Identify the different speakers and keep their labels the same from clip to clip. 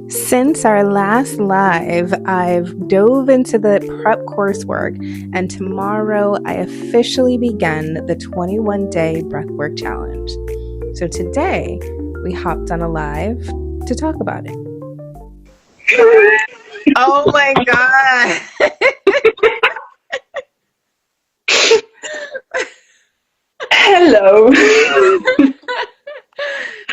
Speaker 1: Since our last live, I've dove into the prep coursework, and tomorrow I officially begin the 21-day Breathwork Challenge. So today, we hopped on a live to talk about it.
Speaker 2: Oh my God.
Speaker 3: Hello.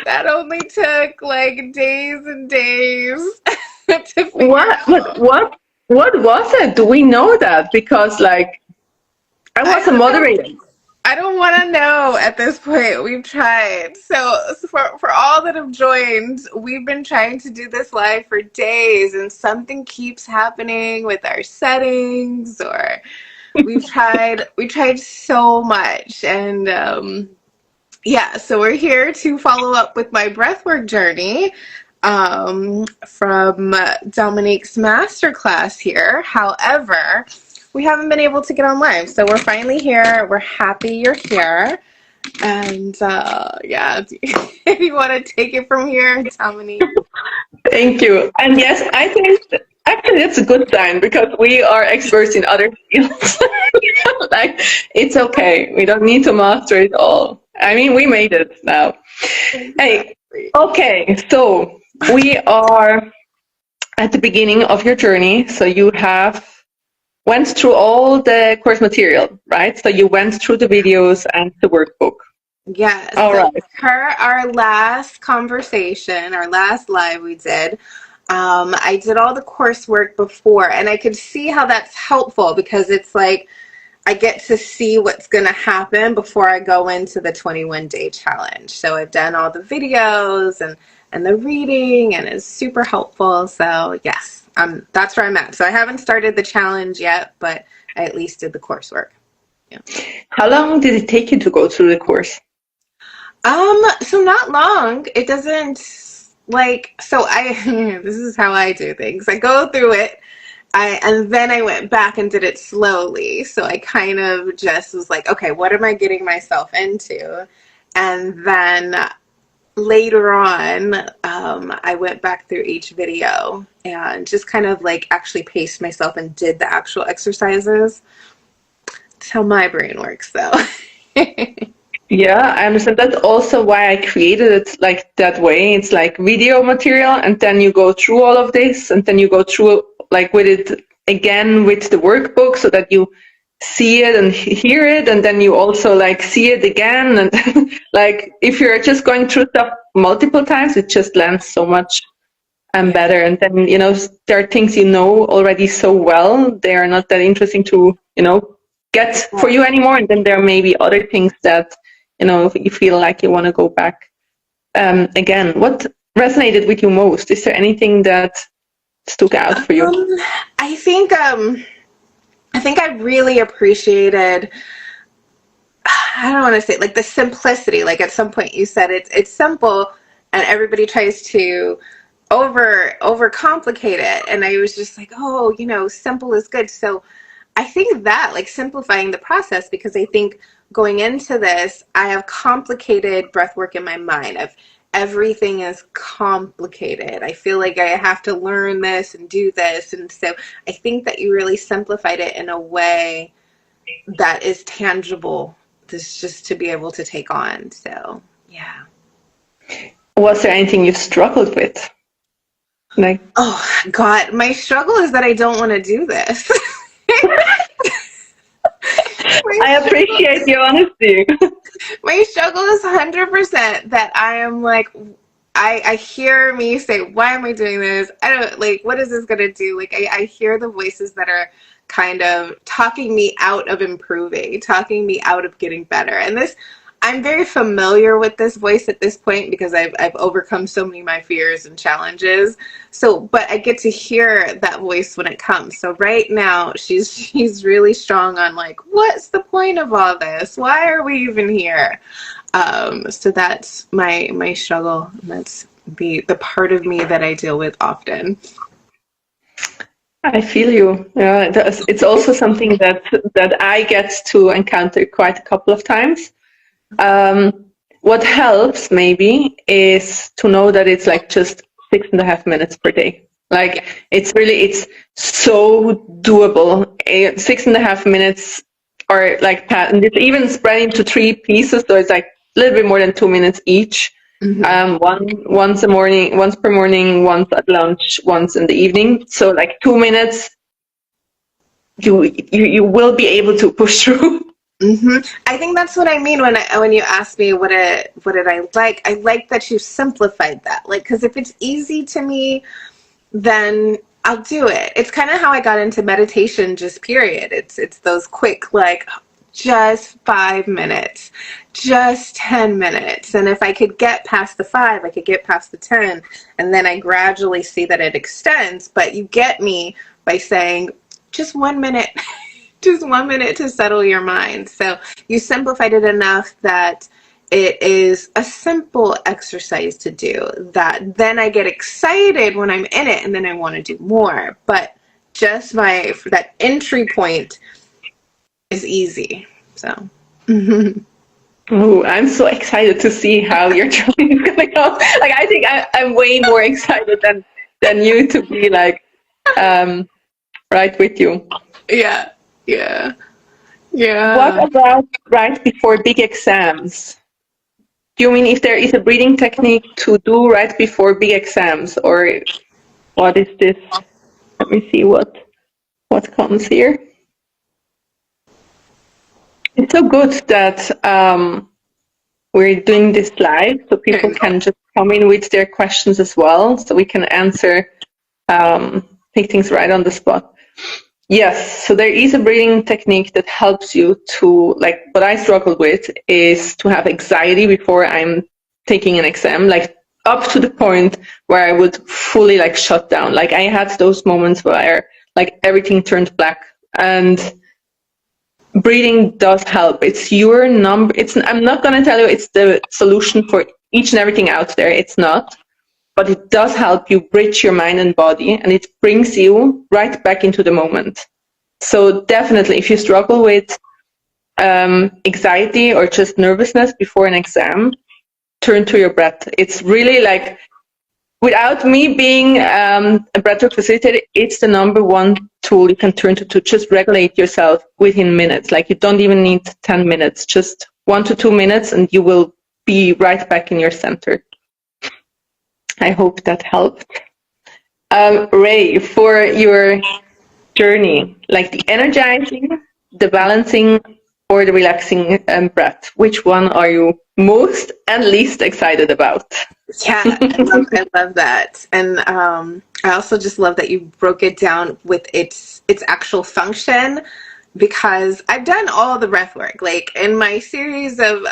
Speaker 2: That only took like days and days to figure
Speaker 3: What
Speaker 2: out.
Speaker 3: was it? Do we know that? Because I
Speaker 2: I
Speaker 3: was a
Speaker 2: don't know.
Speaker 3: moderator.
Speaker 2: I don't want to know at this point. We've tried. So for all that have joined, we've been trying to do this live for days and something keeps happening with our settings or we tried so much and yeah, so we're here to follow up with my breathwork journey from Dominique's masterclass here. However, we haven't been able to get on live, so we're finally here. We're happy you're here. And yeah, if you want to take it from here, Dominique.
Speaker 3: Thank you. And yes, I think actually it's a good sign because we are experts in other fields. It's okay. We don't need to master it all. I mean, we made it now. Hey, okay. So we are at the beginning of your journey. So you have went through all the course material, right? So you went through the videos and the workbook.
Speaker 2: Yes.
Speaker 3: All
Speaker 2: so
Speaker 3: right.
Speaker 2: Per our last conversation, our last live we did, I did all the coursework before, and I could see how that's helpful because it's like I get to see what's going to happen before I go into the 21-day challenge. So I've done all the videos and the reading, and it's super helpful. So yes, that's where I'm at. So I haven't started the challenge yet, but I at least did the coursework. Yeah.
Speaker 3: How long did it take you to go through the course?
Speaker 2: So not long. It doesn't this is how I do things. I go through it. And then I went back and did it slowly. So I kind of just was like, okay, what am I getting myself into? And then later on, I went back through each video and just kind of like actually paced myself and did the actual exercises. That's how my brain works, though.
Speaker 3: Yeah, I understand. That's also why I created it like that way. It's like video material, and then you go through all of this, and then you go through like with it again with the workbook so that you see it and hear it, and then you also like see it again. And like if you're just going through stuff multiple times, it just lands so much better. And then, there are things you know already so well, they are not that interesting to, get for you anymore. And then there may be other things that you feel like you want to go back again. What resonated with you most? Is there anything that stuck out for you?
Speaker 2: I think I really appreciated, I don't want to say like the simplicity. Like at some point you said it's simple and everybody tries to overcomplicate it. And I was just like, oh, simple is good. So I think that like simplifying the process, because I think going into this, I have complicated breathwork in my mind. Everything is complicated. I feel like I have to learn this and do this. And so I think that you really simplified it in a way that is tangible, this just to be able to take on. So, yeah.
Speaker 3: Was there anything you struggled with?
Speaker 2: Oh, God, my struggle is that I don't want to do this.
Speaker 3: I appreciate your honesty.
Speaker 2: My struggle is 100% that I am like, I hear me say, why am I doing this? I don't like, what is this going to do? Like, I hear the voices that are kind of talking me out of improving, talking me out of getting better. And this, I'm very familiar with this voice at this point because I've overcome so many of my fears and challenges. So, but I get to hear that voice when it comes. So right now she's really strong on like, what's the point of all this? Why are we even here? So that's my struggle. That's the part of me that I deal with often.
Speaker 3: I feel you. Yeah, it's also something that I get to encounter quite a couple of times. What helps maybe is to know that it's like just 6.5 minutes per day. Like it's so doable. 6.5 minutes, or like, and it's even spread into 3 pieces, so it's like a little bit more than 2 minutes each. Once per morning, once at lunch, once in the evening. So like 2 minutes, you will be able to push through.
Speaker 2: I think that's what I mean when you ask me what did I like. I like that you simplified that. Like, because if it's easy to me, then I'll do it. It's kind of how I got into meditation, just period. It's those quick, like, just 5 minutes, just 10 minutes. And if I could get past the 5, I could get past the 10, and then I gradually see that it extends. But you get me by saying just 1 minute, just 1 minute to settle your mind. So you simplified it enough that it is a simple exercise to do, that then I get excited when I'm in it, and then I want to do more. But just that entry point is easy. So
Speaker 3: Oh, I'm so excited to see how your journey is gonna go. Like, I think I'm way more excited than you to be like right with you.
Speaker 2: yeah.
Speaker 3: What about right before big exams? Do you mean if there is a breathing technique to do right before big exams, or what is this? Let me see what comes here. It's so good that we're doing this live, so people can just come in with their questions as well, so we can answer, take things right on the spot. Yes, so there is a breathing technique that helps you to, like, what I struggled with is to have anxiety before I'm taking an exam, like up to the point where I would fully like shut down. Like, I had those moments where like everything turned black, and breathing does help. It's your number. I'm not going to tell you it's the solution for each and everything out there. It's not. But it does help you bridge your mind and body, and it brings you right back into the moment. So definitely, if you struggle with anxiety or just nervousness before an exam, turn to your breath. It's really like, without me being a breathwork facilitator, it's the number one tool you can turn to just regulate yourself within minutes. Like, you don't even need 10 minutes, just 1 to 2 minutes, and you will be right back in your center. I hope that helped. Ray, for your journey, like the energizing, the balancing, or the relaxing breath, which one are you most and least excited about?
Speaker 2: Yeah, I love that. And I also just love that you broke it down with its actual function, because I've done all the breath work. Like, in my series of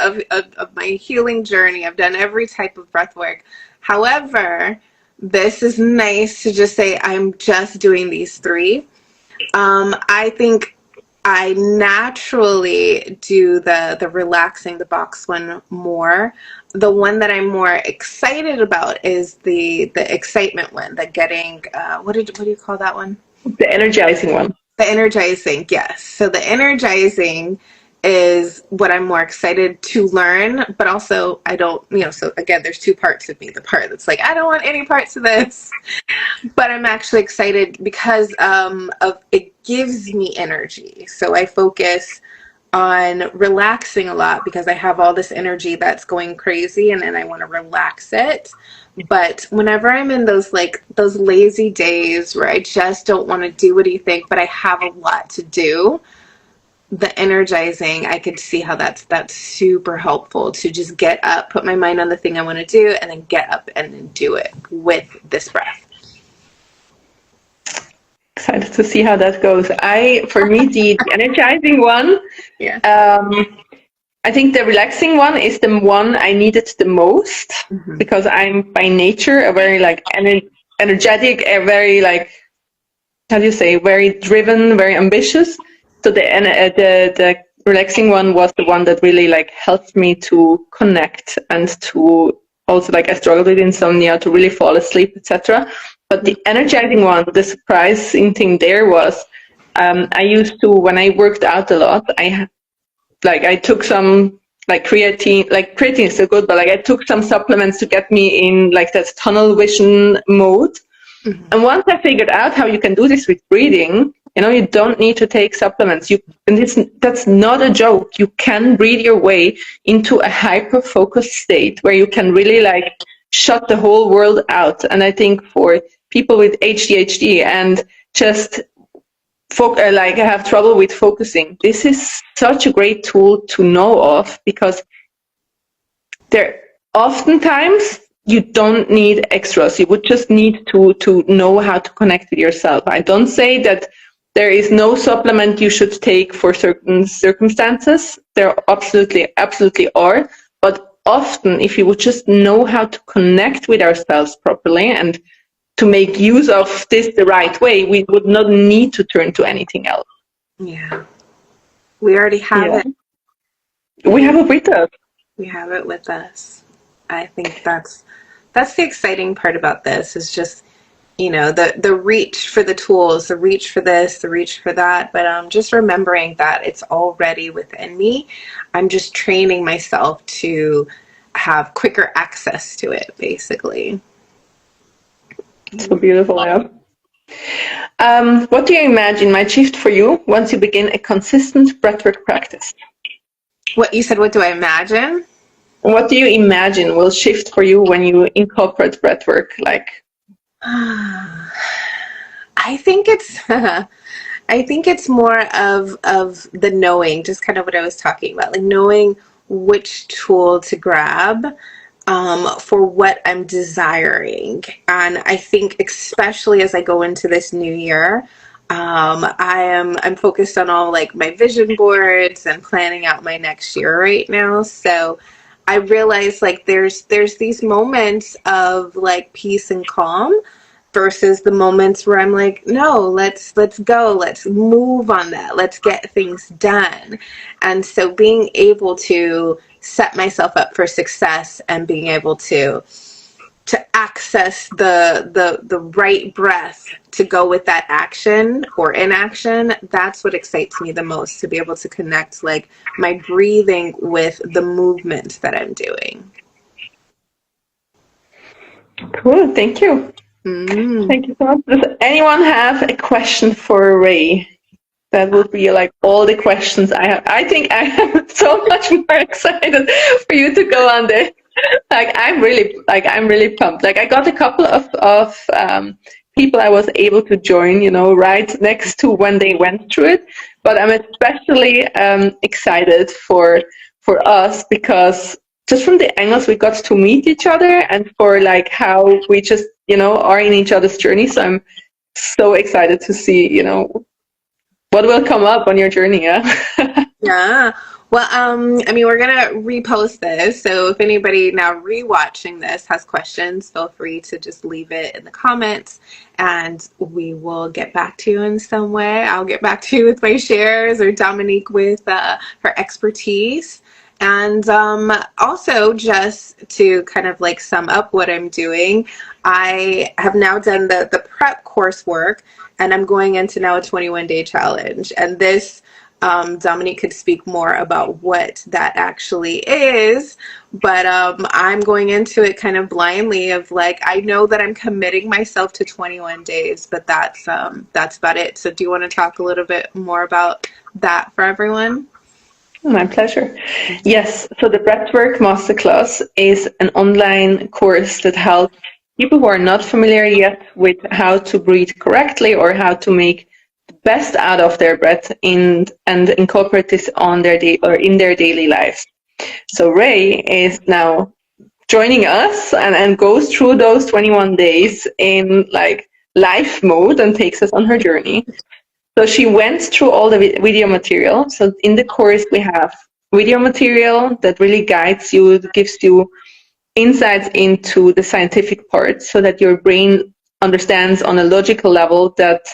Speaker 2: my healing journey, I've done every type of breath work. However, this is nice to just say I'm just doing these 3. I think I naturally do the relaxing, the box one more. The one that I'm more excited about is the excitement one, the getting, what do you call that one?
Speaker 3: The energizing one.
Speaker 2: The energizing, yes. So the energizing is what I'm more excited to learn, but also I don't, so again, there's 2 parts of me. The part that's like, I don't want any parts of this, but I'm actually excited because of it gives me energy. So I focus on relaxing a lot because I have all this energy that's going crazy, and then I want to relax it. But whenever I'm in those lazy days where I just don't want to do anything, but I have a lot to do, the energizing, I could see how that's super helpful to just get up, put my mind on the thing I want to do, and then get up and then do it with this breath.
Speaker 3: Excited to see how that goes. For me, the energizing one,
Speaker 2: Yeah.
Speaker 3: I think the relaxing one is the one I needed the most, because I'm by nature a very energetic, a very how do you say, very driven, very ambitious. So the relaxing one was the one that really helped me to connect, and to also, I struggled with insomnia, to really fall asleep, etc. But the energizing one, the surprising thing there was, I used to, when I worked out a lot, I took some like creatine is so good, but like I took some supplements to get me in like that tunnel vision mode.
Speaker 2: Mm-hmm.
Speaker 3: And once I figured out how you can do this with breathing, you don't need to take supplements. That's not a joke. You can breathe your way into a hyper-focused state where you can really like shut the whole world out. And I think for people with ADHD and just like have trouble with focusing, this is such a great tool to know of, because there oftentimes you don't need extras. You would just need to know how to connect with yourself. I don't say that there is no supplement you should take for certain circumstances. There absolutely are. But often, if you would just know how to connect with ourselves properly and to make use of this the right way, we would not need to turn to anything else.
Speaker 2: Yeah. We already have it.
Speaker 3: We have it with us.
Speaker 2: We have it with us. I think that's the exciting part about this, is just, the reach for the tools, the reach for this, the reach for that, but just remembering that it's already within me. I'm just training myself to have quicker access to it, basically.
Speaker 3: So beautiful, yeah. What do you imagine might shift for you once you begin a consistent breathwork practice?
Speaker 2: What you said, what do I imagine?
Speaker 3: What do you imagine will shift for you when you incorporate breathwork? Like,
Speaker 2: I think it's more of the knowing, just kind of what I was talking about, like knowing which tool to grab for what I'm desiring. And I think especially as I go into this new year, I'm focused on all like my vision boards and planning out my next year right now. So I realize like there's these moments of like peace and calm versus the moments where I'm like, no, let's go, let's move on that, let's get things done. And so being able to set myself up for success and being able to access the right breath to go with that action or inaction, that's what excites me the most, to be able to connect like my breathing with the movement that I'm doing.
Speaker 3: Cool, thank you. Thank you so much. Does anyone have a question for Ray? That would be like all the questions I have. I think I am so much more excited for you to go on this. I'm really pumped. Like I got a couple of people I was able to join, right next to when they went through it. But I'm especially excited for us, because just from the angles we got to meet each other, and for like how we just are in each other's journey. So I'm so excited to see what will come up on your journey.
Speaker 2: Yeah. Well, we're gonna repost this, so if anybody now rewatching this has questions, feel free to just leave it in the comments, and we will get back to you in some way. I'll get back to you with my shares, or Dominique with her expertise. And also, just to kind of like sum up what I'm doing, I have now done the prep coursework, and I'm going into now a 21-day challenge. And this, Dominique could speak more about what that actually is, but I'm going into it kind of blindly of like, I know that I'm committing myself to 21 days, but that's about it. So do you want to talk a little bit more about that for everyone?
Speaker 3: My pleasure. Yes, so the Breathwork Masterclass is an online course that helps people who are not familiar yet with how to breathe correctly, or how to make the best out of their breath and incorporate this in their daily lives. So Ray is now joining us and goes through those 21 days in like life mode and takes us on her journey. So she went through all the video material. So in the course, we have video material that really guides you, gives you insights into the scientific part, so that your brain understands on a logical level that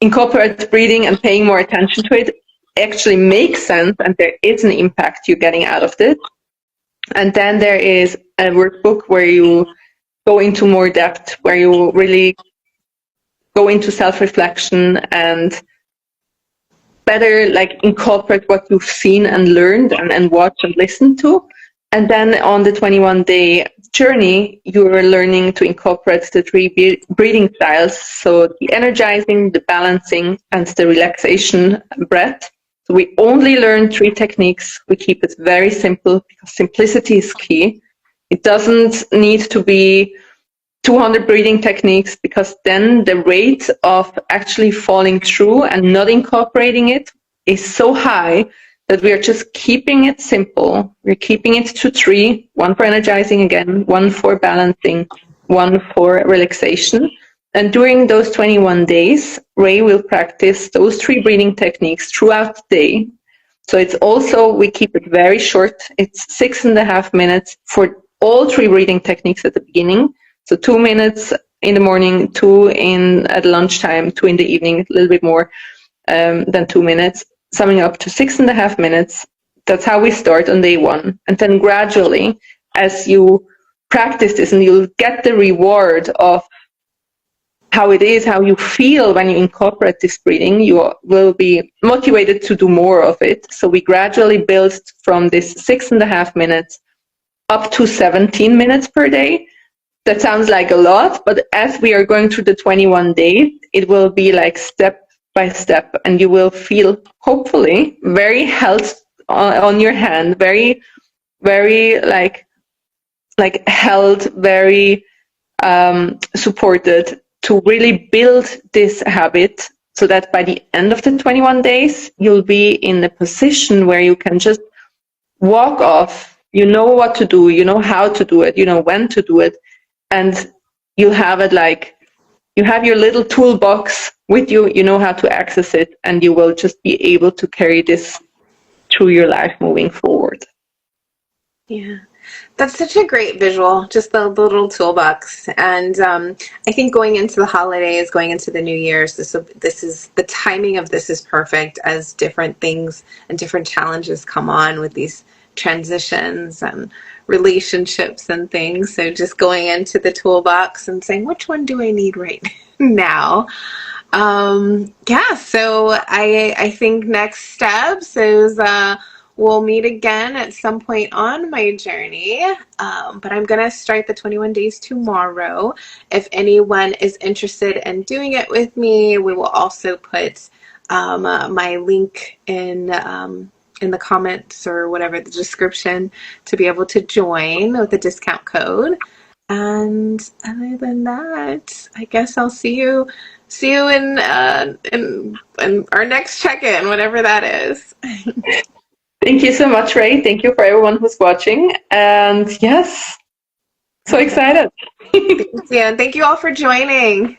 Speaker 3: incorporates breathing and paying more attention to it actually makes sense, and there is an impact you're getting out of this. And then there is a workbook where you go into more depth, where you really go into self-reflection and better like incorporate what you've seen and learned and watched and listened to. And then on the 21-day journey, you're learning to incorporate the 3 breathing styles. So the energizing, the balancing, and the relaxation breath. So we only learn 3 techniques. We keep it very simple because simplicity is key. It doesn't need to be 200 breathing techniques, because then the rate of actually falling through and not incorporating it is so high that we are just keeping it simple. We're keeping it to 3, 1 for energizing again, 1 for balancing, 1 for relaxation. And during those 21 days, Ray will practice those 3 breathing techniques throughout the day. So it's also, we keep it very short. It's 6.5 minutes for all 3 breathing techniques at the beginning. So 2 minutes in the morning, 2 at lunchtime, 2 in the evening, a little bit more than 2 minutes, summing up to 6.5 minutes. That's how we start on day 1. And then gradually, as you practice this and you'll get the reward of how it is, how you feel when you incorporate this breathing, you will be motivated to do more of it. So we gradually build from this 6.5 minutes up to 17 minutes per day. That sounds like a lot, but as we are going through the 21 days, it will be like step by step, and you will feel hopefully very held on your hand, very, very like held, very supported to really build this habit, so that by the end of the 21 days, you'll be in a position where you can just walk off. You know what to do, you know how to do it, you know when to do it. And you'll have it like, you have your little toolbox with you, you know how to access it, and you will just be able to carry this through your life moving forward.
Speaker 2: Yeah, that's such a great visual, just the little toolbox. And I think going into the holidays, going into the New Year's, this is the timing of this is perfect, as different things and different challenges come on with these transitions and relationships and things. So just going into the toolbox and saying, which one do I need right now? Yeah, so I think next steps is we'll meet again at some point on my journey, but I'm going to start the 21 days tomorrow. If anyone is interested in doing it with me, we will also put my link in the comments or whatever, the description, to be able to join with a discount code. And other than that, I guess I'll see you in our next check-in, whatever that is.
Speaker 3: Thank you so much, Ray. Thank you for everyone who's watching. And yes, so excited.
Speaker 2: Yeah, thank you all for joining.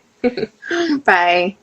Speaker 2: Bye.